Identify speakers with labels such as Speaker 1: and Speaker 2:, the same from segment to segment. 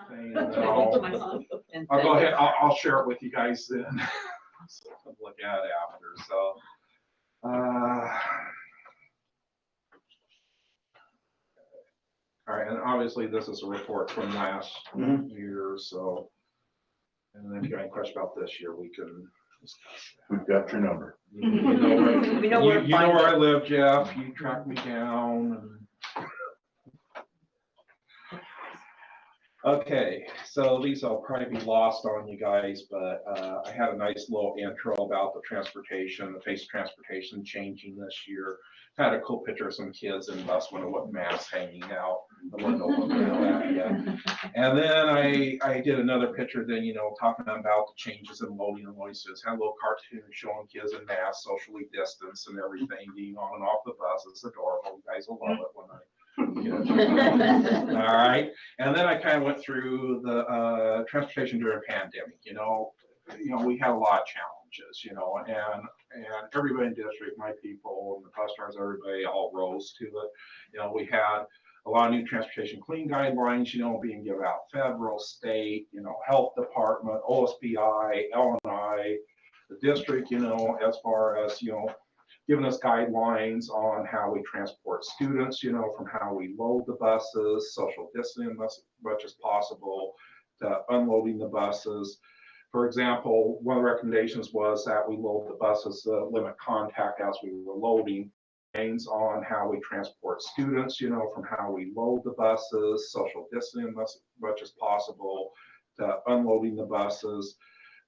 Speaker 1: thing, and then I'll go ahead. I'll share it with you guys then. So I'll look at it after. So, all right, and obviously this is a report from last year. So, and then if you got any question about this year, we can discuss that.
Speaker 2: We've got your number.
Speaker 1: You know where I live, Jeff. You track me down. And... Okay, so these will probably be lost on you guys, but I had a nice little intro about the transportation, the face of transportation changing this year. Had a cool picture of some kids in the bus window with masks hanging out. I wouldn't know what that yet. And then I did another picture then, you know, talking about the changes in loading and loading students. Had a little cartoon showing kids in masks, socially distanced and everything, being on and off the bus. It's adorable. You guys will love it when I all right, and then I kind of went through the transportation during a pandemic. You know, we had a lot of challenges. You know, and everybody in the district, my people, and the bus drivers, everybody all rose to it. You know, we had a lot of new transportation clean guidelines. You know, being given out federal, state, you know, health department, OSBI, LNI, the district. You know, as far as giving us guidelines on how we transport students, you know, from how we load the buses, social distancing as much as possible, to unloading the buses. For example, one of the recommendations was that we load the buses, limit contact as we were loading, on how we transport students, you know, from how we load the buses, social distancing as much as possible, to unloading the buses.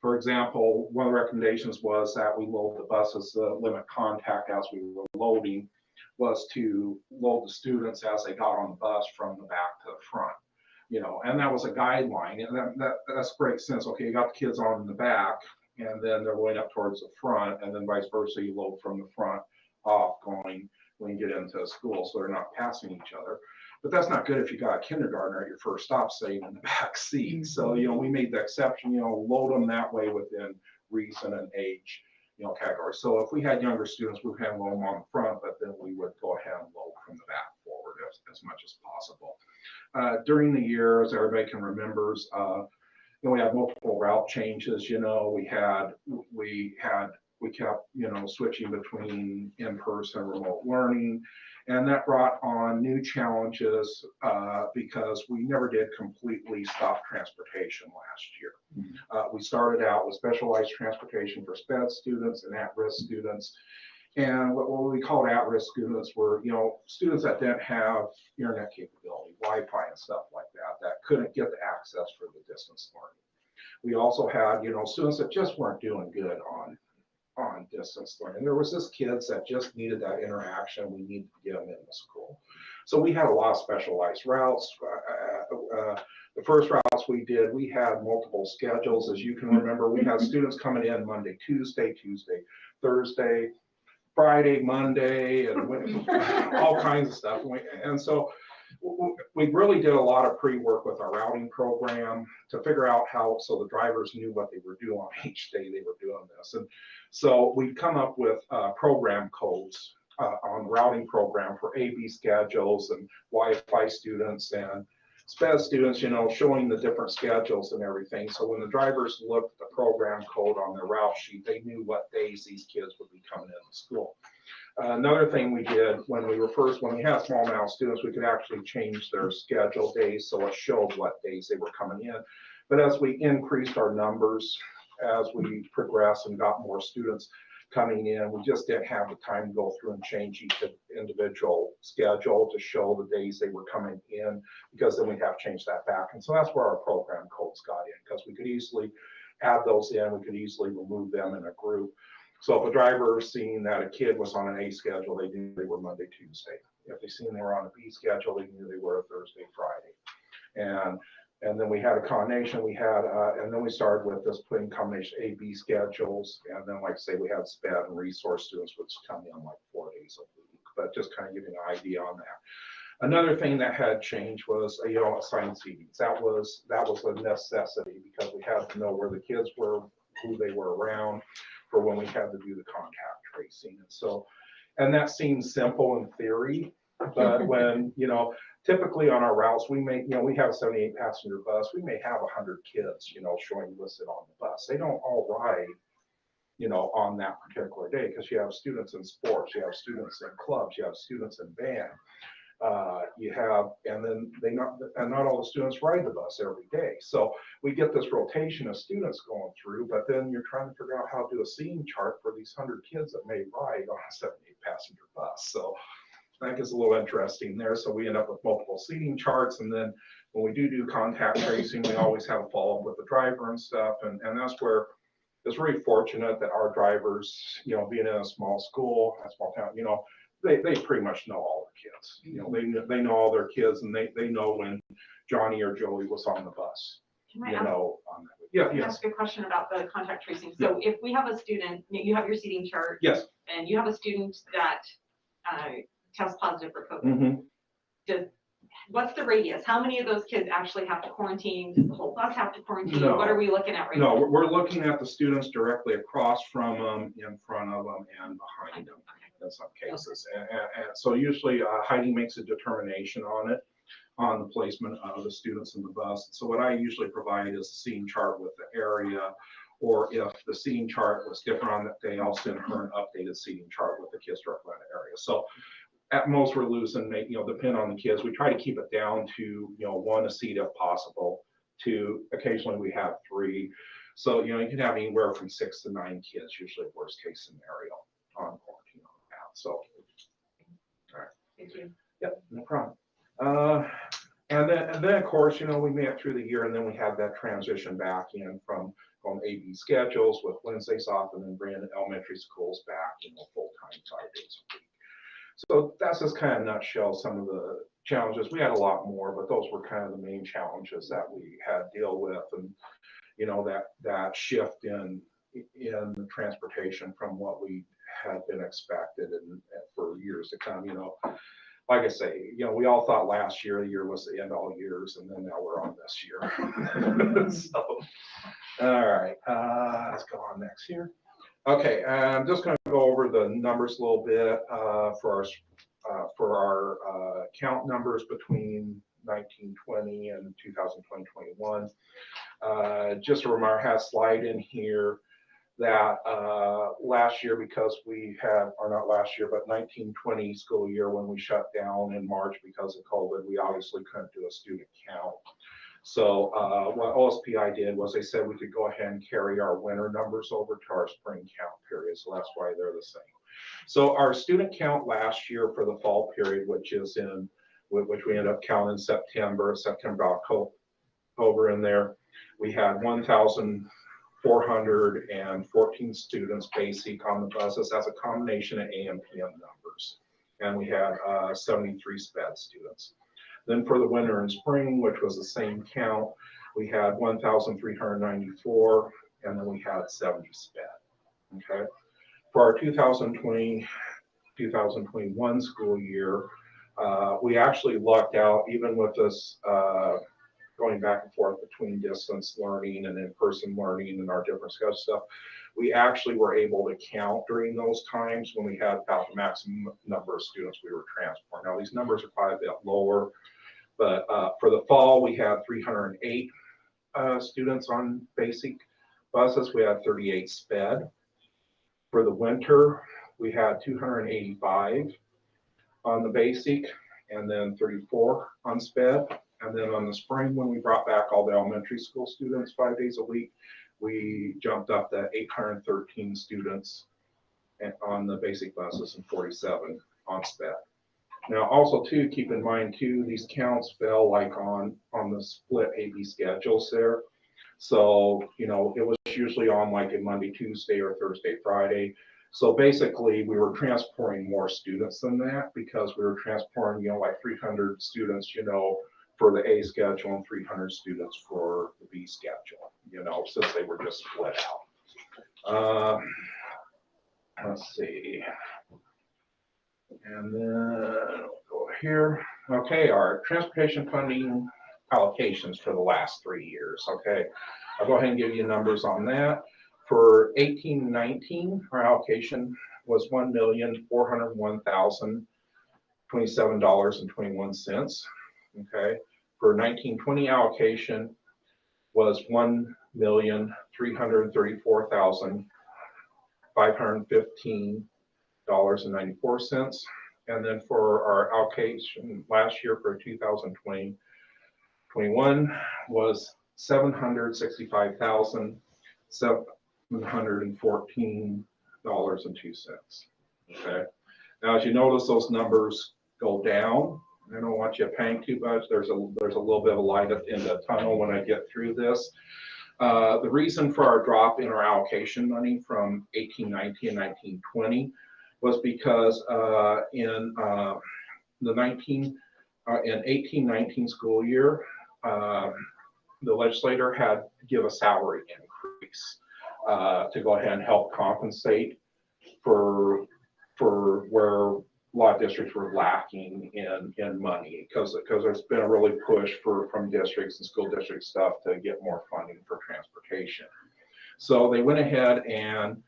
Speaker 1: For example, one of the recommendations was that we load the buses, limit contact as we were loading, was to load the students as they got on the bus from the back to the front, you know, and that was a guideline, and that's great sense. Okay, you got the kids on in the back, and then they're going up towards the front, and then vice versa, you load from the front off going when you get into a school, so they're not passing each other. But that's not good if you got a kindergartner at your first stop sitting in the back seat. So, you know, we made the exception, you know, load them that way within reason and age, you know, category. So if we had younger students, we would have load them on the front, but then we would go ahead and load from the back forward as much as possible. During the year, as everybody can remember, you know, we had multiple route changes. You know, we kept, you know, switching between in-person and remote learning. And that brought on new challenges because we never did completely stop transportation last year. We started out with specialized transportation for SPED students and at-risk students. And what we called at-risk students were, you know, students that didn't have internet capability, Wi-Fi and stuff like that couldn't get the access for the distance learning. We also had, you know, students that just weren't doing good on distance learning. There was just kids that just needed that interaction. We needed to get them into school. So we had a lot of specialized routes. The first routes we did, we had multiple schedules. As you can remember, we had students coming in Monday, Tuesday, Thursday, Friday, Monday, and all kinds of stuff. And so we really did a lot of pre-work with our routing program to figure out how, so the drivers knew what they were doing on each day they were doing this. And so we come up with program codes on the routing program for AB schedules and Wi-Fi students and SPED students, you know, showing the different schedules and everything. So when the drivers looked at the program code on their route sheet, they knew what days these kids would be coming into school. Another thing we did when we had small amount of students, we could actually change their schedule days so it showed what days they were coming in. But as we increased our numbers, as we progressed and got more students coming in, we just didn't have the time to go through and change each individual schedule to show the days they were coming in, because then we'd have to change that back. And so that's where our program codes got in, because we could easily add those in, we could easily remove them in a group. So if a driver seen that a kid was on an A schedule, they knew they were Monday, Tuesday. If they seen they were on a B schedule, they knew they were a Thursday, Friday. And then we had a combination. And then we started with this putting combination A/B schedules. And then, like I say, we had SPED and resource students, which come in like 4 days a week. But just kind of giving an idea on that. Another thing that had changed was, you know, assigned seatings. That was a necessity, because we had to know where the kids were, who they were around, for when we had to do the contact tracing. And so, and that seems simple in theory, but when, you know, typically on our routes, we may, we have a 78 passenger bus. We may have 100 kids, showing listed on the bus. They don't all ride, on that particular day, because you have students in sports, you have students in clubs, you have students in band. You have, and then not all the students ride the bus every day. So we get this rotation of students going through, but then you're trying to figure out how to do a seating chart for these 100 kids that may ride on a 78 passenger bus. So that gets a little interesting there. So we end up with multiple seating charts. And then when we do contact tracing, we always have a follow up with the driver and stuff. And that's where it's really fortunate that our drivers, being in a small school, a small town, they pretty much know all their kids. They know all their kids, and they know when Johnny or Joey was on the bus.
Speaker 2: Can I ask a question about the contact tracing? So if we have a student, you have your seating chart.
Speaker 1: Yes.
Speaker 2: And you have a student that tests positive for COVID. What's the radius? How many of those kids actually have to quarantine? Does the whole bus have to quarantine?
Speaker 1: No.
Speaker 2: What are we looking at right now?
Speaker 1: No, we're looking at the students directly across from them, in front of them, and behind them in some cases. And so usually Heidi makes a determination on it, on the placement of the students in the bus. So what I usually provide is a scene chart with the area, or if the seating chart was different on that day, I'll send her an updated seating chart with the kids directly in the area. So at most we're losing, depend on the kids. We try to keep it down to, one a seat if possible. Two, occasionally we have three. So, you can have anywhere from 6 to 9 kids, usually worst case scenario on quarantine on that. So, all right.
Speaker 2: Thank you.
Speaker 1: Yep, no problem. And then of course, we made it through the year, and then we had that transition back in from AB schedules with Wednesdays off, and then bringing elementary schools back, full-time 5 days a week. So that's just kind of nutshell some of the challenges. We had a lot more, but those were kind of the main challenges that we had to deal with, and that shift in the transportation from what we had been expected and for years to come. Like I say, we all thought last year, the year was the end all years, and then now we're on this year. So, all right, let's go on next here. Okay, I'm just going to go over the numbers a little bit for our count numbers between 1920 and 2020-21. Just a reminder, I have a slide in here that last year, because we had, or not last year, but 1920 school year, when we shut down in March because of COVID, we obviously couldn't do a student count. So what OSPI did was they said we could go ahead and carry our winter numbers over to our spring count period. So that's why they're the same. So our student count last year for the fall period, which we ended up counting September, October in there, we had 1,414 students basic on the buses. That's a combination of AM, PM numbers. And we had 73 SPED students. Then for the winter and spring, which was the same count, we had 1,394, and then we had 70 SPED. Okay. For our 2020-2021 school year, we actually lucked out, even with this going back and forth between distance learning and in-person learning and our different stuff. We actually were able to count during those times when we had about the maximum number of students we were transporting. Now these numbers are probably a bit lower, but for the fall, we had 308 students on basic buses. We had 38 SPED. For the winter, we had 285 on the basic, and then 34 on SPED. And then on the spring, when we brought back all the elementary school students 5 days a week, we jumped up to 813 students on the basic buses and 47 on SPED. Now, also too, keep in mind too, these counts fell like on the split AB schedules there. So, it was usually on like a Monday, Tuesday, or Thursday, Friday. So basically we were transporting more students than that, because we were transporting, like 300 students, for the A schedule and 300 students for the B schedule, since they were just split out. Let's see. And then we'll go here. Okay, our transportation funding allocations for the last 3 years. Okay, I'll go ahead and give you numbers on that. For 18-19, our allocation was $1,401,027.21. okay, for 1920 allocation was $1,334,515.94. And then for our allocation last year for 2021 was $765,714.02. Okay. Now, as you notice, those numbers go down. I don't want you paying too much. There's a little bit of light in the tunnel when I get through this. The reason for our drop in our allocation money from 1819 and 1920 was because in the 1819 school year, the legislator had to give a salary increase to go ahead and help compensate for where a lot of districts were lacking in money, because there's been a really push from districts and school district stuff to get more funding for transportation. So they went ahead and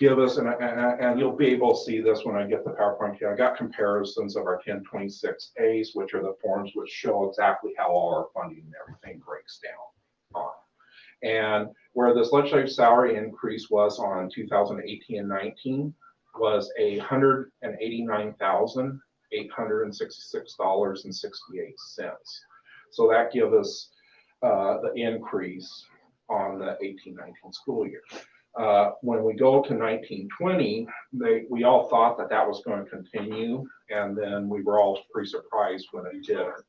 Speaker 1: give us, and you'll be able to see this when I get the PowerPoint here. I got comparisons of our 1026As, which are the forms which show exactly how all our funding and everything breaks down on. And where this legislative salary increase was on 2018 and 19 was $189,866.68. So that gives us the increase on the 18-19 school year. When we go to 1920, we all thought that was going to continue, and then we were all pretty surprised when it didn't.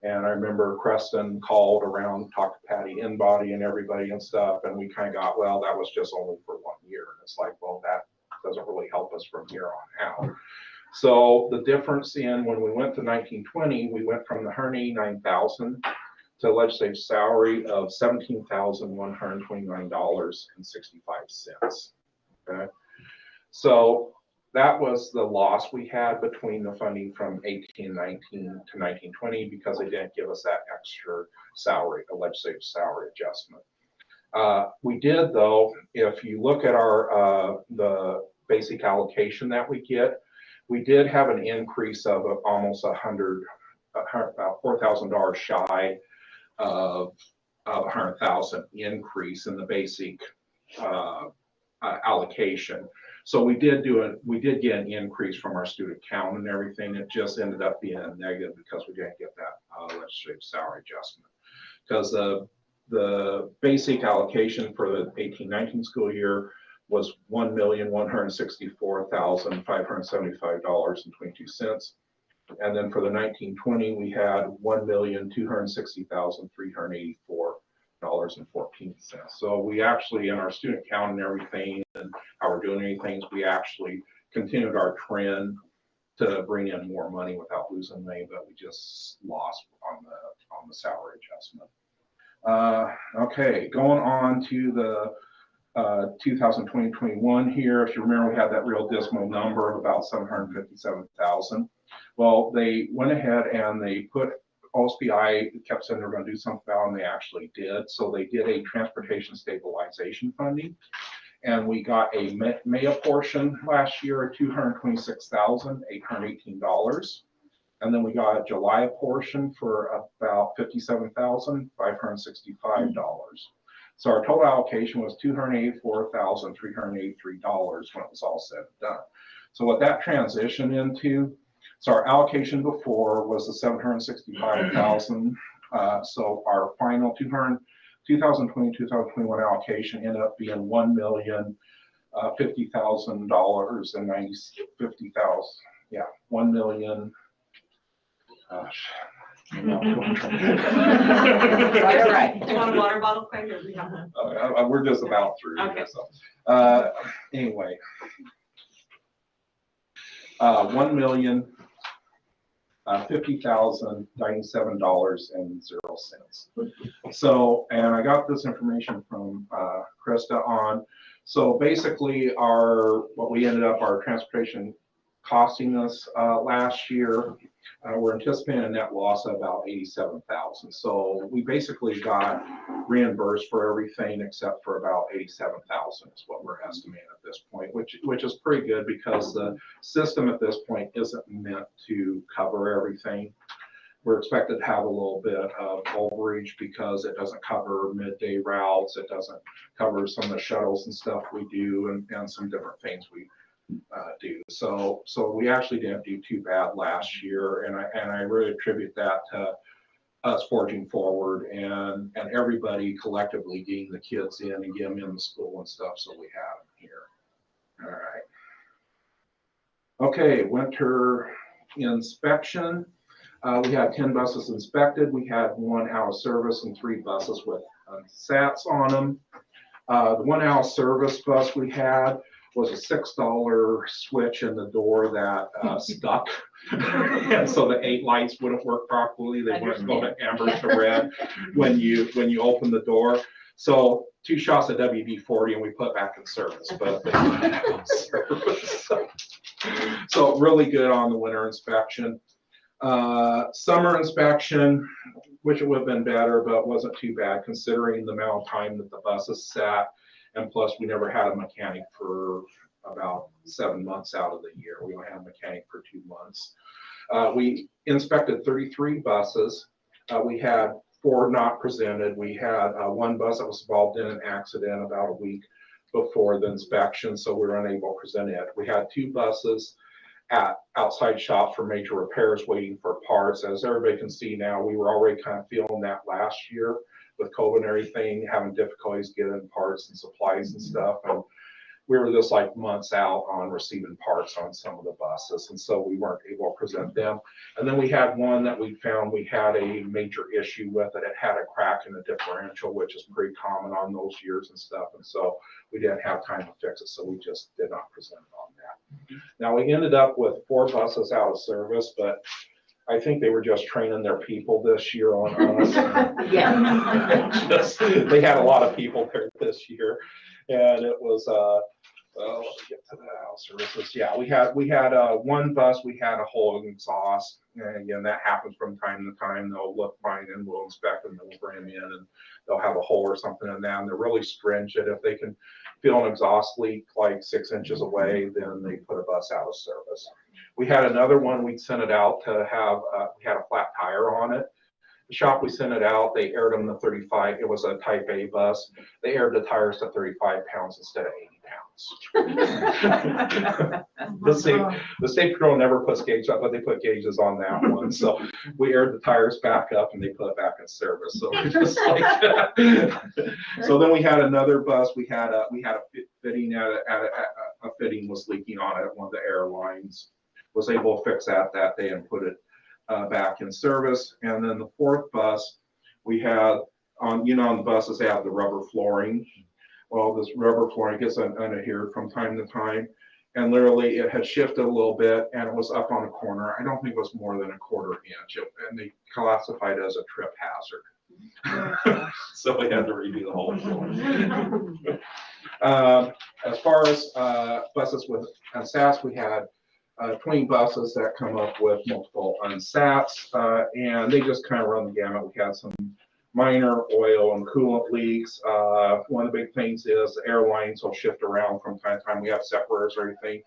Speaker 1: And I remember Creston called around, talked to Patty Inbody and everybody and stuff, and we kind of got, well, that was just only for 1 year. And it's like, well, that doesn't really help us from here on out. So the difference in when we went to 1920, we went from the $189,000 to a legislative salary of $17,129.65. Okay, so that was the loss we had between the funding from 1819 to 1920 because they didn't give us that extra salary, a legislative salary adjustment. We did, though, if you look at our the basic allocation that we get, we did have an increase of almost about $4,000 shy of 100,000 increase in the basic allocation. So we did get an increase from our student count and everything. It just ended up being a negative because we didn't get that legislative salary adjustment. Because the basic allocation for the 18-19 school year was $1,164,575.22. And then for the 1920, we had $1,260,384.14. So we actually, in our student count and everything, and how we're doing anything, we actually continued our trend to bring in more money without losing money, but we just lost on the salary adjustment. Okay, going on to the 2020-21 here. If you remember, we had that real dismal number of about 757,000. Well, they went ahead and they put OSPI, kept saying they're going to do something about, and they actually did. So they did a transportation stabilization funding, and we got a May portion last year of $226,818. And then we got a July portion for about $57,565. So our total allocation was $284,383 when it was all said and done. So what that transitioned into, so our allocation before was the $765,000. So our final 2020-2021 allocation ended up being $1,050,000 and $1 million. Gosh.
Speaker 2: All right. Do you want a water bottle quick, or we have one?
Speaker 1: We're just about through.
Speaker 2: Okay.
Speaker 1: So, anyway, $1,050,097.00. So, and I got this information from Krista on. So basically, what we ended up our transportation costing us last year. We're anticipating a net loss of about 87,000. So we basically got reimbursed for everything except for about 87,000 is what we're estimating at this point, which is pretty good because the system at this point isn't meant to cover everything. we're expected to have a little bit of overage because it doesn't cover midday routes. It doesn't cover some of the shuttles and stuff we do and some different things we do. So we actually didn't do too bad last year, and I really attribute that to us forging forward and everybody collectively getting the kids in and get them in the school and stuff. So we have them here. All right. Okay, winter inspection. We had 10 buses inspected. We had 1 out of service and 3 buses with SATs on them. The 1 out of service bus we had was a $6 switch in the door that stuck. And so the 8 lights wouldn't work properly. They wouldn't go to amber to red when you open the door. So 2 shots of WD-40 and we put back in service, but they went out of service. So really good on the winter inspection. Summer inspection, which it would have been better, but wasn't too bad considering the amount of time that the buses sat. And plus, we never had a mechanic for about 7 months out of the year. We only had a mechanic for 2 months. We inspected 33 buses. We had 4 not presented. We had 1 bus that was involved in an accident about a week before the inspection, so we were unable to present it. We had 2 buses at outside shops for major repairs waiting for parts. As everybody can see now, we were already kind of feeling that last year with COVID and everything, having difficulties getting parts and supplies and stuff. And we were just like months out on receiving parts on some of the buses, and so we weren't able to present them. And then we had 1 that we found we had a major issue with it. It had a crack in the differential, which is pretty common on those years and stuff. And so we didn't have time to fix it, so we just did not present it on that. Now we ended up with 4 buses out of service, but I think they were just training their people this year on us. Yeah. They had a lot of people there this year, and it was well, let me get to the house services. Yeah, we had 1 bus. We had a hole in exhaust, and again, that happens from time to time. They'll look fine and we'll inspect them and we'll bring them in, and they'll have a hole or something in that. And they're really stringent. If they can feel an exhaust leak like 6 inches away, then they put a bus out of service. We had another one. We sent it out to have. We had a flat tire on it. The shop we sent it out, they aired them to 35. It was a Type A bus. They aired the tires to 35 pounds instead of 80 pounds. The state patrol never puts gauges up, but they put gauges on that one. So we aired the tires back up and they put it back in service. So just like that. So then we had another bus. We had a fitting a fitting was leaking on it. One of the airlines was able to fix that day and put it back in service. And then the 4th bus we had on the buses they have the rubber flooring. Well, this rubber flooring gets unadhered from time to time, and literally it had shifted a little bit and it was up on a corner. I don't think it was more than a 1/4 inch, and they classified it as a trip hazard. So we had to redo the whole floor. As far as buses with SATs, we had 20 buses that come up with multiple unsats, and they just kind of run the gamut. We had some minor oil and coolant leaks. One of the big things is the airlines will shift around from time to time. We have separators or anything.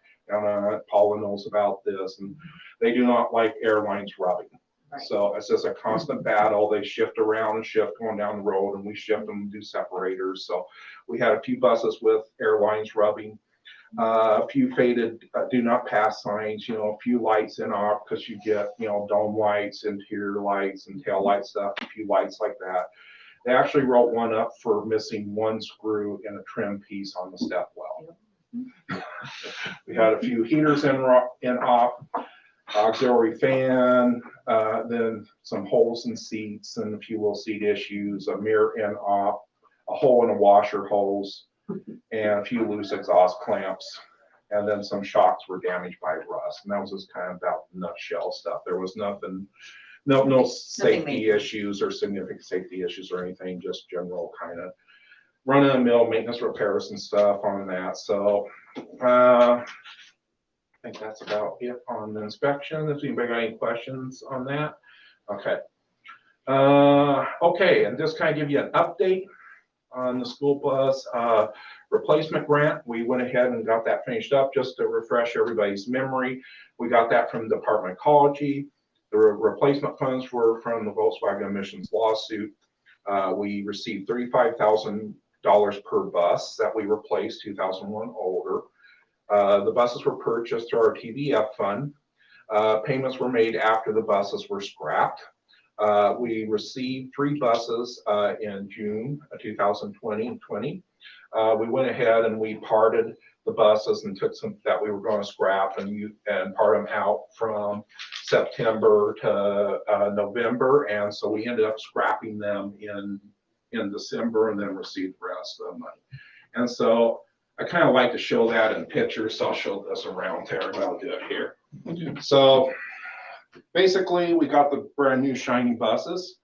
Speaker 1: Paula knows about this, and they do not like airlines rubbing. Right. So it's just a constant battle. They shift around and shift going down the road, and we shift them and do separators. So we had a few buses with airlines rubbing. A few faded do not pass signs, a few lights in off because you get, dome lights, interior lights, and tail light stuff, a few lights like that. They actually wrote 1 up for missing 1 screw in a trim piece on the step well. We had a few heaters in off, auxiliary fan, then some holes in seats and a few little seat issues, a mirror in off, a hole in a washer hose, and a few loose exhaust clamps, and then some shocks were damaged by rust. And that was just kind of about nutshell stuff. There was nothing, no safety issues or significant safety issues or anything, just general kind of run-of-the-mill maintenance repairs and stuff on that. So I think that's about it on the inspection. If anybody got any questions on that? Okay. Okay, and just kind of give you an update on the school bus replacement grant. We went ahead and got that finished up just to refresh everybody's memory. We got that from the Department of Ecology. The replacement funds were from the Volkswagen emissions lawsuit. We received $35,000 per bus that we replaced, 2001 older. The buses were purchased through our TVF fund. Payments were made after the buses were scrapped. We received 3 buses in June of 2020. We went ahead and we parted the buses and took some that we were going to scrap and part them out from September to November. And so we ended up scrapping them in December and then received the rest of the money. And so I kind of like to show that in pictures. So I'll show this around there, but I'll do it here. So basically we got the brand new shiny buses.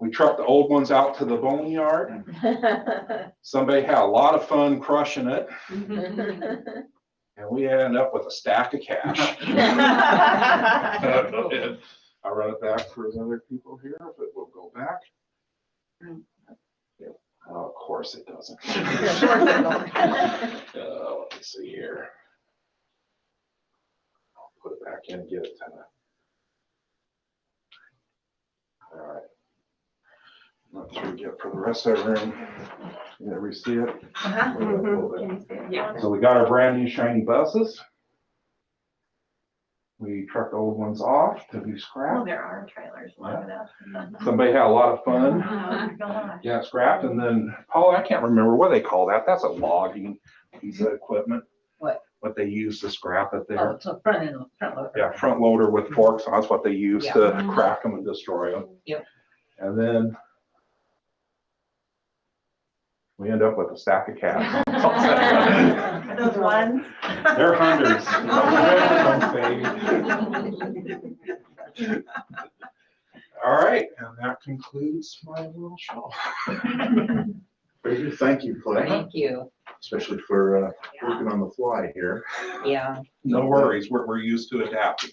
Speaker 1: We trucked the old ones out to the boneyard. Somebody had a lot of fun crushing it. And we ended up with a stack of cash. I'll run it back for the other people here, if it will go back. Oh, of course it doesn't. Let me see here. I'll put it back in and get it to the. All right. Let's get for the rest of the room. You ever see it?
Speaker 2: Yeah.
Speaker 1: So we got our brand new shiny buses. We trucked the old ones off to be
Speaker 3: Well,
Speaker 1: scrapped.
Speaker 3: there are trailers long enough.
Speaker 1: Somebody had a lot of fun.
Speaker 3: Oh, gosh.
Speaker 1: Yeah, scrapped, and then Paul, I can't remember what they call that. That's a logging piece of equipment. What they use to scrap it
Speaker 3: Oh,
Speaker 1: there.
Speaker 3: it's a front loader.
Speaker 1: Yeah, front loader with forks. That's what they use
Speaker 3: Yeah.
Speaker 1: to crack them and destroy them.
Speaker 3: Yep.
Speaker 1: And then we end up with a stack of cash.
Speaker 3: Those ones?
Speaker 1: They're hunters. All right, and that concludes my little show.
Speaker 4: Very good. Thank you, Clay,
Speaker 3: Thank you.
Speaker 4: especially for working on the fly here.
Speaker 3: Yeah.
Speaker 1: No worries, we're used to adapting.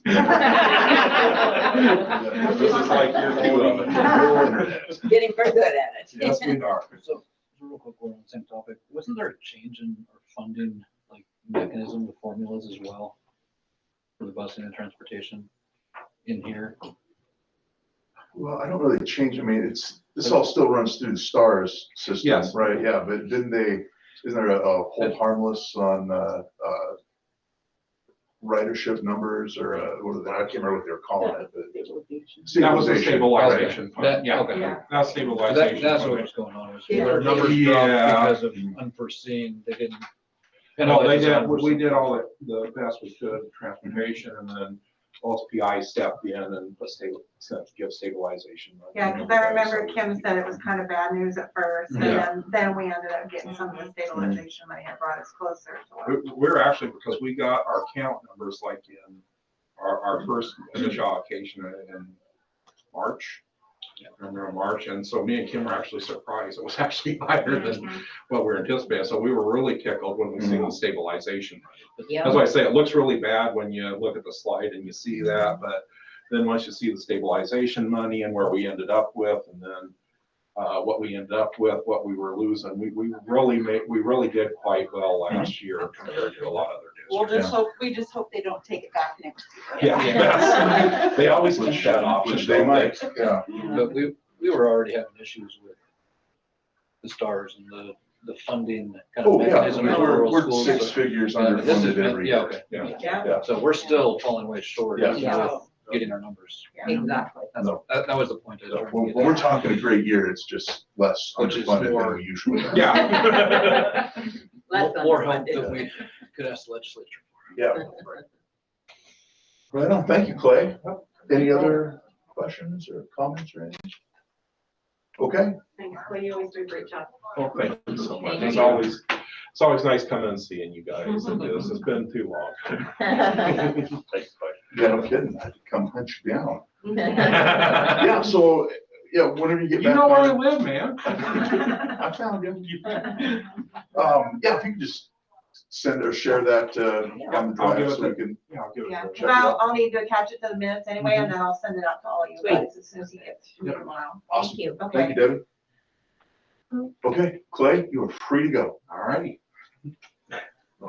Speaker 1: This is like year 2 of it.
Speaker 3: Getting pretty good at it.
Speaker 1: Yes, we are.
Speaker 5: So real quick, we're on the same topic. Wasn't there a change in our funding, like mechanism, the formulas as well? For the busing and transportation in here?
Speaker 4: Well, I don't really change. I mean, this all still runs through the STARS system,
Speaker 1: Yes.
Speaker 4: right? Yeah, but isn't there a hold harmless on ridership numbers or what are they? I can't remember what they were calling it, but
Speaker 1: That was a stabilization
Speaker 5: Okay.
Speaker 1: fund.
Speaker 5: That-
Speaker 1: Yeah,
Speaker 5: okay.
Speaker 1: that's stabilization.
Speaker 5: That's what
Speaker 1: fund.
Speaker 5: was going on, was
Speaker 3: Yeah.
Speaker 5: their numbers
Speaker 1: Yeah.
Speaker 5: dropped because of unforeseen, they didn't.
Speaker 1: No, they
Speaker 5: penalize
Speaker 1: did,
Speaker 5: us
Speaker 1: we did
Speaker 5: on-
Speaker 1: all the best we could, transportation, and then OSPI stepped in and give stabilization money.
Speaker 6: Yeah, because I remember
Speaker 1: So-
Speaker 6: Kim said it was kind of bad news at first, and
Speaker 1: Yeah.
Speaker 6: then we ended up getting some of the stabilization money that brought us closer to what.
Speaker 1: We're actually, because we got our count numbers like in our first initial allocation in March. I remember in March, and so me and Kim were actually surprised. It was actually higher than what we were anticipating. So we were really tickled when we see the stabilization money.
Speaker 3: Yeah.
Speaker 1: That's why I say it looks really bad when you look at the slide and you see that, but then once you see the stabilization money and where we ended up with, and then what we ended up with, what we were losing, we really did quite well last year compared to a lot of other districts.
Speaker 7: We just hope they don't take it back next year.
Speaker 1: Yeah, yes. They always keep that option.
Speaker 4: Which they might, yeah.
Speaker 5: But we were already having issues with the STARS and the funding kind of
Speaker 4: Oh, yeah.
Speaker 5: mechanism. for rural
Speaker 4: We're
Speaker 5: schools.
Speaker 4: 6 figures
Speaker 5: Yeah, this has
Speaker 4: underfunded
Speaker 5: been-
Speaker 4: every
Speaker 5: Yeah,
Speaker 4: year.
Speaker 5: okay.
Speaker 1: Yeah.
Speaker 6: Yeah.
Speaker 5: So we're still falling way short
Speaker 4: Yeah.
Speaker 5: with
Speaker 3: Yeah.
Speaker 5: getting our numbers.
Speaker 3: Exactly.
Speaker 5: That was the point. I was trying to
Speaker 4: When
Speaker 5: get
Speaker 4: when we're
Speaker 5: at.
Speaker 4: talking a great year, it's just less
Speaker 5: Which is
Speaker 4: underfunded than
Speaker 5: more-
Speaker 4: we usually are.
Speaker 1: Yeah.
Speaker 3: Less
Speaker 5: More help
Speaker 3: underfunded.
Speaker 5: that we could ask the legislature.
Speaker 4: Yeah. Right on. Thank you, Clay. Any other questions or comments or anything? Okay.
Speaker 2: Thanks, Clay, you always do a great job.
Speaker 1: Well, thank you so much.
Speaker 3: Thank
Speaker 1: It's
Speaker 3: you.
Speaker 1: always nice coming and seeing you guys. It's been too long.
Speaker 4: Thanks, Clay. Yeah, no kidding. I had to come hunt you down. Yeah, so, yeah, whenever you get
Speaker 1: You
Speaker 4: back.
Speaker 1: know where I live, man.
Speaker 4: I found you. Yeah, if you could just send or share that on the
Speaker 1: I'll give
Speaker 4: drive
Speaker 1: it
Speaker 4: so we
Speaker 1: to-
Speaker 4: can.
Speaker 1: Yeah, I'll give it
Speaker 6: Yeah,
Speaker 1: a
Speaker 6: because
Speaker 1: check.
Speaker 6: I'll need to attach it to the minutes anyway, and then I'll send it out to all you
Speaker 3: Sweet.
Speaker 6: guys as soon as he gets through
Speaker 1: Yep.
Speaker 6: tomorrow.
Speaker 4: Awesome.
Speaker 3: you.
Speaker 4: Thank
Speaker 6: Okay.
Speaker 4: you, Debbie. Okay, Clay, you are free to go.
Speaker 1: All righty.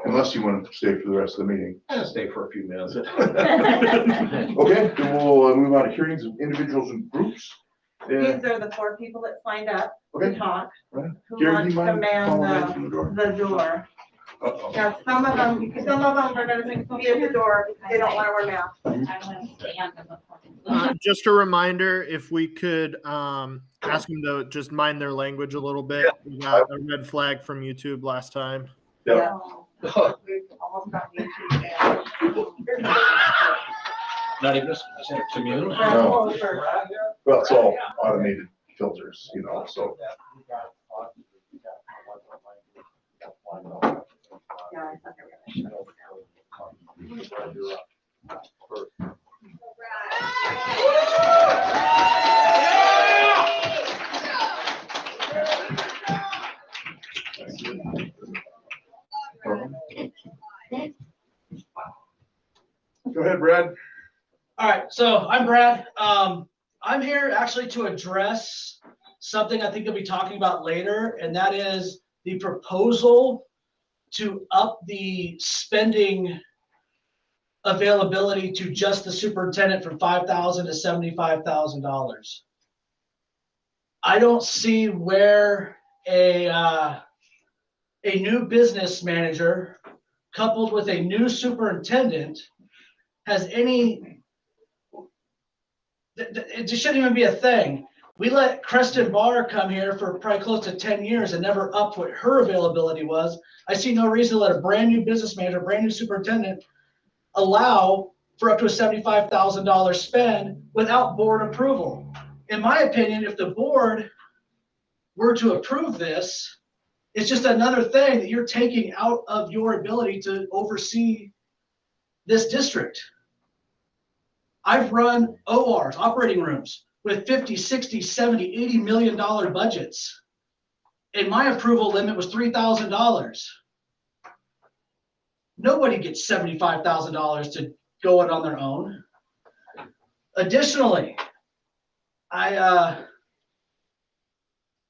Speaker 4: Unless you want to stay for the rest of the meeting.
Speaker 1: I'm gonna stay for a few minutes.
Speaker 4: Okay, then we'll move on to hearings of individuals and groups.
Speaker 6: These are the 4 people that signed up to
Speaker 4: Okay.
Speaker 6: talk,
Speaker 4: Right.
Speaker 6: who
Speaker 4: Gary,
Speaker 6: want
Speaker 4: do you
Speaker 6: to
Speaker 4: mind calling
Speaker 6: man
Speaker 4: in from the door?
Speaker 6: the door.
Speaker 4: Uh-oh.
Speaker 6: Now, some of them are gonna be at the door because they don't want to wear masks.
Speaker 8: Just a reminder, if we could ask them to just mind their language a little bit. We got a red flag from YouTube last time.
Speaker 4: Yeah.
Speaker 6: We've almost got YouTube down.
Speaker 5: Not even a commune?
Speaker 4: No. Well, it's all automated filters, you know, so.
Speaker 6: Yeah, I thought they were gonna shut us down.
Speaker 4: Go ahead, Brad.
Speaker 9: All right, so I'm Brad. I'm here actually to address something I think you'll be talking about later, and that is the proposal to up the spending availability to just the superintendent from $5,000 to $75,000. I don't see where a new business manager coupled with a new superintendent has any. It just shouldn't even be a thing. We let Creston Barr come here for probably close to 10 years and never upped what her availability was. I see no reason to let a brand new business manager, brand new superintendent allow for up to a $75,000 spend without board approval. In my opinion, if the board were to approve this, it's just another thing that you're taking out of your ability to oversee this district. I've run ORs, operating rooms, with 50, 60, 70, $80 million budgets. And my approval limit was $3,000. Nobody gets $75,000 to go it on their own. Additionally,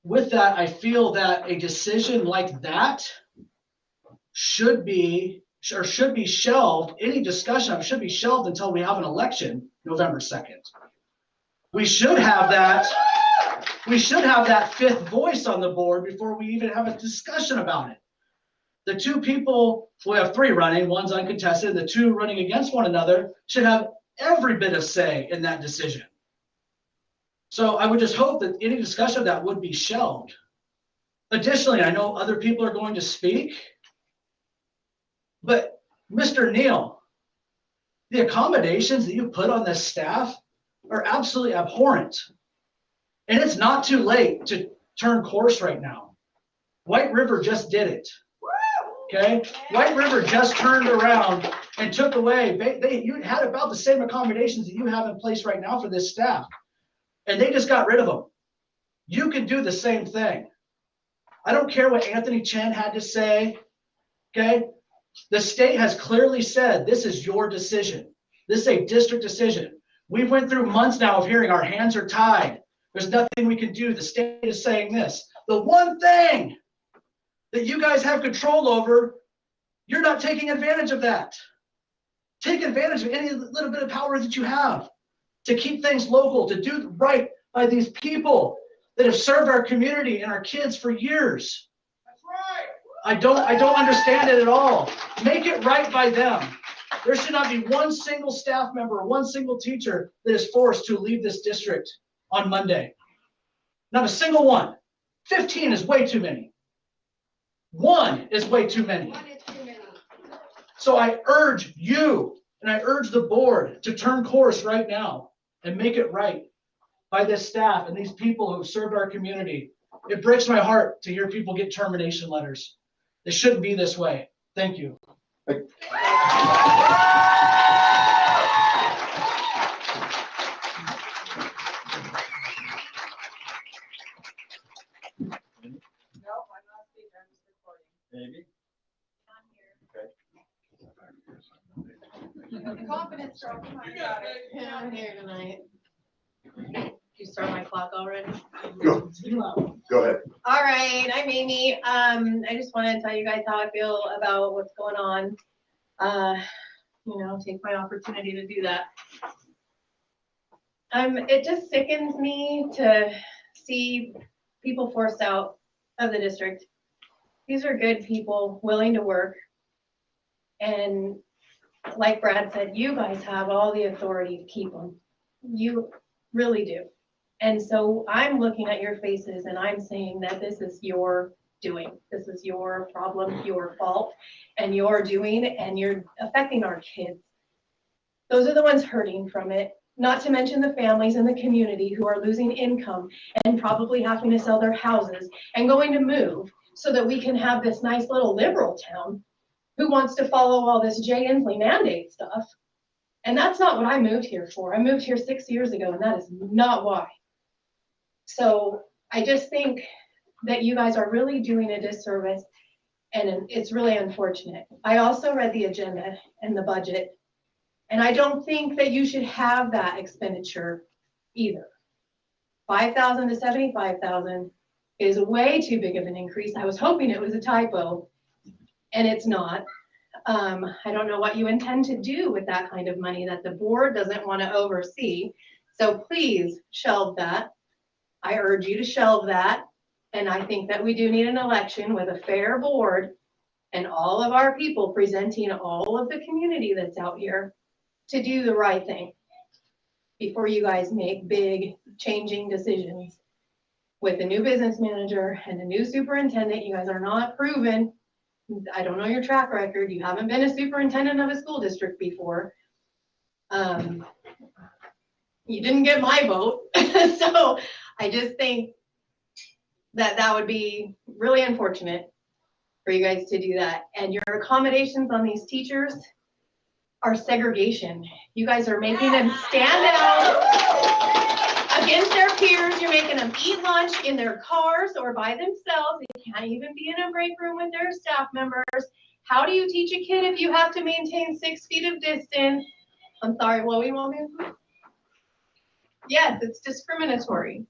Speaker 9: with that, I feel that a decision like that should be shelved. Any discussion of it should be shelved until we have an election, November 2nd. We should have that fifth voice on the board before we even have a discussion about it. The 2 people, we have 3 running, one's uncontested, the 2 running against one another should have every bit of say in that decision. So I would just hope that any discussion of that would be shelved. Additionally, I know other people are going to speak, but Mr. Neal, the accommodations that you put on this staff are absolutely abhorrent. And it's not too late to turn course right now. White River just did it. Okay? White River just turned around and took away, you had about the same accommodations that you have in place right now for this staff. And they just got rid of them. You can do the same thing. I don't care what Anthony Chen had to say. Okay? The state has clearly said this is your decision. This is a district decision. We went through months now of hearing our hands are tied. There's nothing we can do. The state is saying this. The one thing that you guys have control over, you're not taking advantage of that. Take advantage of any little bit of power that you have to keep things local, to do right by these people that have served our community and our kids for years. That's right. I don't understand it at all. Make it right by them. There should not be one single staff member, one single teacher that is forced to leave this district on Monday. Not a single one. 15 is way too many. 1 is way too many. So I urge you and I urge the board to turn course right now and make it right by this staff and these people who have served our community. It breaks my heart to hear people get termination letters. It shouldn't be this way. Thank you.
Speaker 5: Maybe.
Speaker 7: Confidence, Charles. I'm here tonight. Did you start my clock already?
Speaker 4: Go. Go ahead.
Speaker 10: All right, I'm Amy. I just want to tell you guys how I feel about what's going on. Take my opportunity to do that. It just sickens me to see people forced out of the district. These are good people willing to work. And like Brad said, you guys have all the authority to keep them. You really do. And so I'm looking at your faces and I'm saying that this is your doing. This is your problem, your fault, and you're doing, and you're affecting our kids. Those are the ones hurting from it, not to mention the families in the community who are losing income and probably having to sell their houses and going to move so that we can have this nice little liberal town who wants to follow all this Jay Inslee mandate stuff. And that's not what I moved here for. I moved here 6 years ago, and that is not why. So I just think that you guys are really doing a disservice, and it's really unfortunate. I also read the agenda and the budget, and I don't think that you should have that expenditure either. 5,000 to 75,000 is way too big of an increase. I was hoping it was a typo, and it's not. I don't know what you intend to do with that kind of money that the board doesn't want to oversee. So please shelve that. I urge you to shelve that. And I think that we do need an election with a fair board and all of our people presenting all of the community that's out here to do the right thing before you guys make big changing decisions. With a new business manager and a new superintendent, you guys are not proven. I don't know your track record. You haven't been a superintendent of a school district before. You didn't get my vote. So I just think that that would be really unfortunate for you guys to do that. And your accommodations on these teachers are segregation. You guys are making them stand out against their peers. You're making them eat lunch in their cars or by themselves. They can't even be in a break room with their staff members. How do you teach a kid if you have to maintain 6 feet of distance? I'm sorry, what we want me to? Yes, it's discriminatory.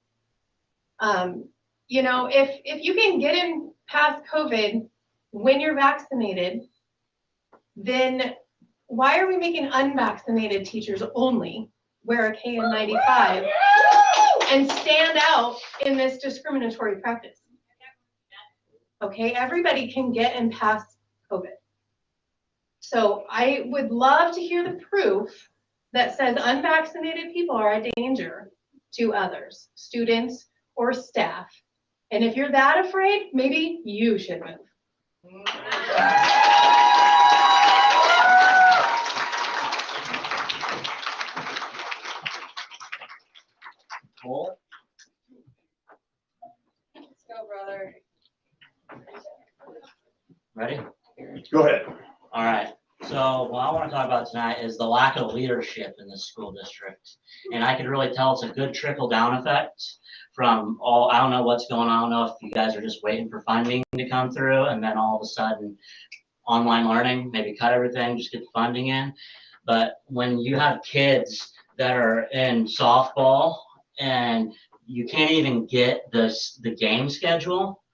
Speaker 10: If you can get in past COVID when you're vaccinated, then why are we making unvaccinated teachers only wear a KN95 and stand out in this discriminatory practice? Okay, everybody can get in past COVID. So I would love to hear the proof that says unvaccinated people are a danger to others, students or staff. And if you're that afraid, maybe you should move.
Speaker 5: Cole?
Speaker 10: Let's go, brother.
Speaker 11: Ready?
Speaker 4: Go ahead.
Speaker 11: All right. So what I want to talk about tonight is the lack of leadership in the school district. And I can really tell it's a good trickle down effect from all, I don't know what's going on. I don't know if you guys are just waiting for funding to come through and then all of a sudden online learning, maybe cut everything, just get the funding in. But when you have kids that are in softball and you can't even get the game schedule,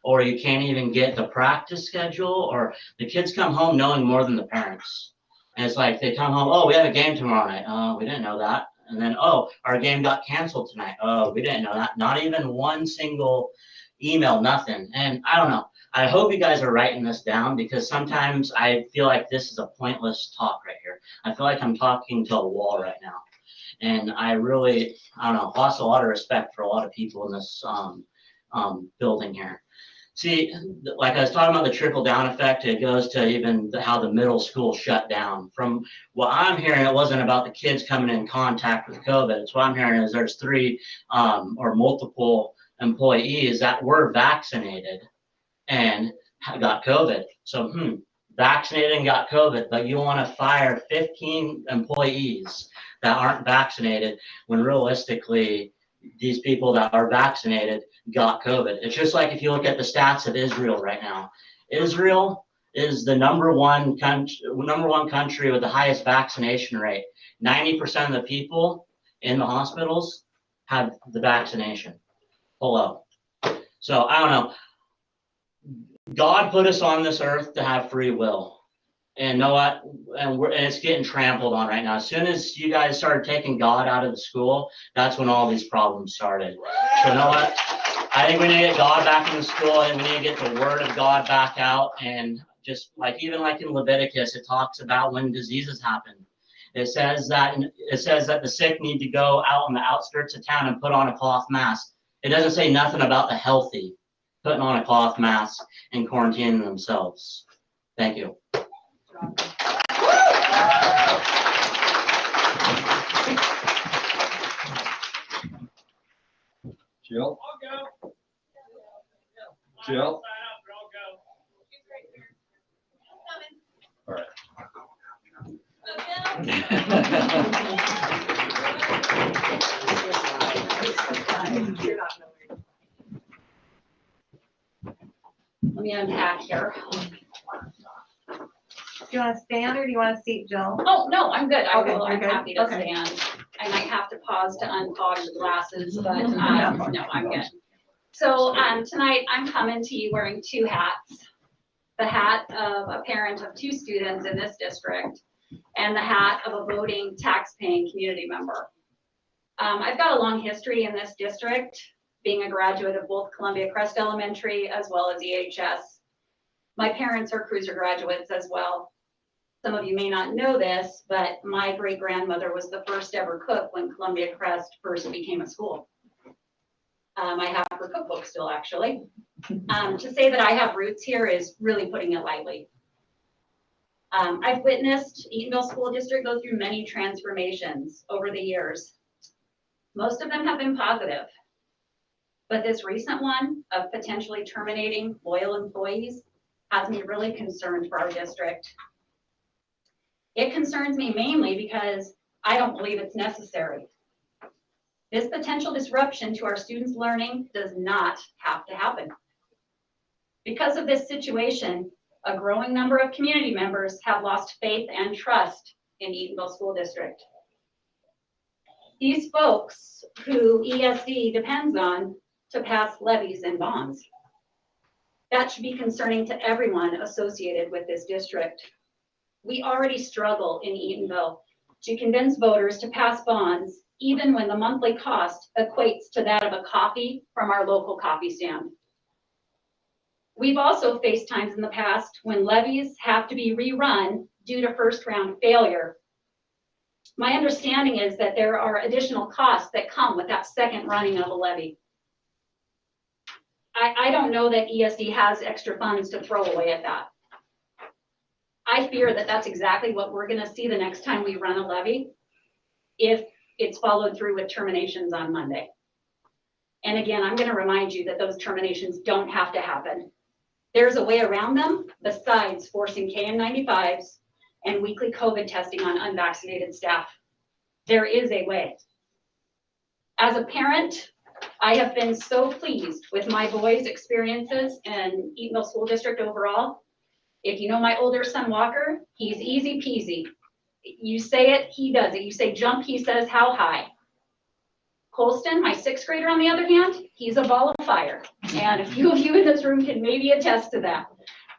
Speaker 11: or you can't even get the practice schedule, or the kids come home knowing more than the parents. And it's like they come home, oh, we have a game tomorrow night. Oh, we didn't know that. And then, oh, our game got canceled tonight. Oh, we didn't know that. Not even one single email, nothing. And I don't know. I hope you guys are writing this down because sometimes I feel like this is a pointless talk right here. I feel like I'm talking to a wall right now. And I really, I don't know, lost a lot of respect for a lot of people in this building here. See, like I was talking about the trickle down effect, it goes to even how the middle school shut down. From what I'm hearing, it wasn't about the kids coming in contact with COVID. It's what I'm hearing is there's 3 or multiple employees that were vaccinated and got COVID. So, vaccinated and got COVID, but you want to fire 15 employees that aren't vaccinated when realistically these people that are vaccinated got COVID. It's just like if you look at the stats of Israel right now. Israel is the number one country with the highest vaccination rate. 90% of the people in the hospitals have the vaccination. Hello. So I don't know. God put us on this earth to have free will. And know what? And it's getting trampled on right now. As soon as you guys started taking God out of the school, that's when all these problems started. So you know what? I think we need to get God back in the school, and we need to get the word of God back out. And just like even like in Leviticus, it talks about when diseases happen. It says that the sick need to go out on the outskirts of town and put on a cloth mask. It doesn't say nothing about the healthy putting on a cloth mask and quarantining themselves. Thank you.
Speaker 5: Jill? Jill? All right.
Speaker 2: Let me unpack here.
Speaker 3: Do you want to stand or do you want to seat, Jill?
Speaker 2: Oh, no, I'm good.
Speaker 3: Okay,
Speaker 2: I'm
Speaker 3: you're good?
Speaker 2: happy to
Speaker 3: Okay.
Speaker 2: stand. I might have to pause to unclog the glasses, but no, I'm good. So tonight I'm coming to you wearing two hats. The hat of a parent of two students in this district and the hat of a voting tax-paying community member. I've got a long history in this district, being a graduate of both Columbia Crest Elementary as well as EHS. My parents are Cruiser graduates as well. Some of you may not know this, but my great-grandmother was the first ever cook when Columbia Crest first became a school. I have her cookbook still, actually. To say that I have roots here is really putting it lightly. I've witnessed Eatonville School District go through many transformations over the years. Most of them have been positive, but this recent one of potentially terminating loyal employees has me really concerned for our district. It concerns me mainly because I don't believe it's necessary. This potential disruption to our students' learning does not have to happen. Because of this situation, a growing number of community members have lost faith and trust in Eatonville School District. These folks who ESD depends on to pass levies and bonds. That should be concerning to everyone associated with this district. We already struggle in Eatonville to convince voters to pass bonds, even when the monthly cost equates to that of a coffee from our local coffee stand. We've also faced times in the past when levies have to be rerun due to first round failure. My understanding is that there are additional costs that come with that second running of a levy. I don't know that ESD has extra funds to throw away at that. I fear that that's exactly what we're going to see the next time we run a levy if it's followed through with terminations on Monday. And again, I'm going to remind you that those terminations don't have to happen. There's a way around them besides forcing KN95s and weekly COVID testing on unvaccinated staff. There is a way. As a parent, I have been so pleased with my boys' experiences in Eatonville School District overall. If you know my older son, Walker, he's easy peasy. You say it, he does it. You say jump, he says how high. Colston, my sixth grader, on the other hand, he's a ball of fire. And a few of you in this room can maybe attest to that.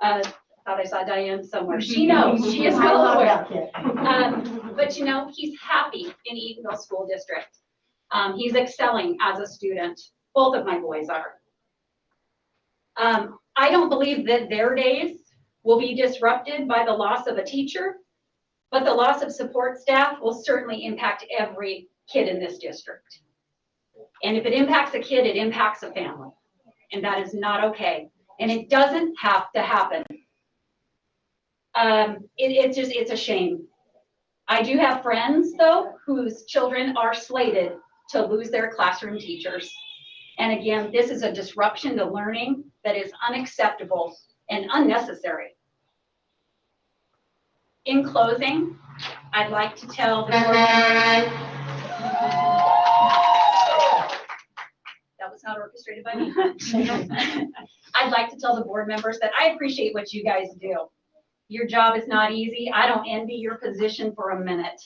Speaker 2: I thought I saw Diane somewhere. She knows, she is well aware. But you know, he's happy in Eatonville School District. He's excelling as a student. Both of my boys are. I don't believe that their days will be disrupted by the loss of a teacher, but the loss of support staff will certainly impact every kid in this district. And if it impacts a kid, it impacts a family. And that is not okay. And it doesn't have to happen. It's a shame. I do have friends, though, whose children are slated to lose their classroom teachers. And again, this is a disruption to learning that is unacceptable and unnecessary. In closing, I'd like to tell the board members, that was not orchestrated by me. I'd like to tell the board members that I appreciate what you guys do. Your job is not easy. I don't envy your position for a minute.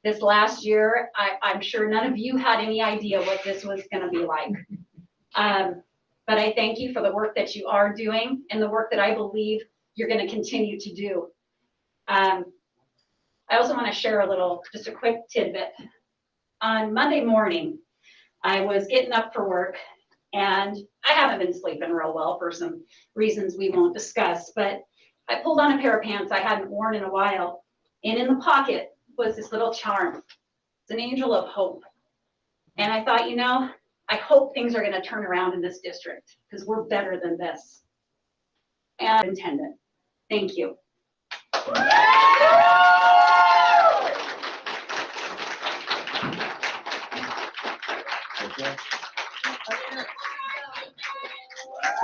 Speaker 2: This last year, I'm sure none of you had any idea what this was going to be like. but I thank you for the work that you are doing and the work that I believe you're going to continue to do. I also want to share just a quick tidbit. On Monday morning, I was getting up for work, and I haven't been sleeping real well for some reasons we won't discuss, but I pulled on a pair of pants I hadn't worn in a while, and in the pocket was this little charm. It's an angel of hope. And I thought, I hope things are going to turn around in this district because we're better than this. And intended. Thank you.
Speaker 4: Okay.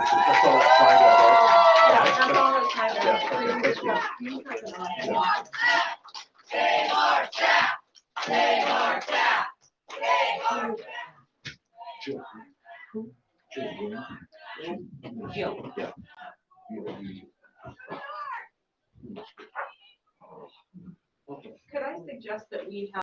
Speaker 4: That's all that's signed up, right?
Speaker 3: Yeah, that's all that's kind of.
Speaker 4: Yeah, okay, that's good. Jill. Jill. Yeah.
Speaker 7: Could I suggest that we have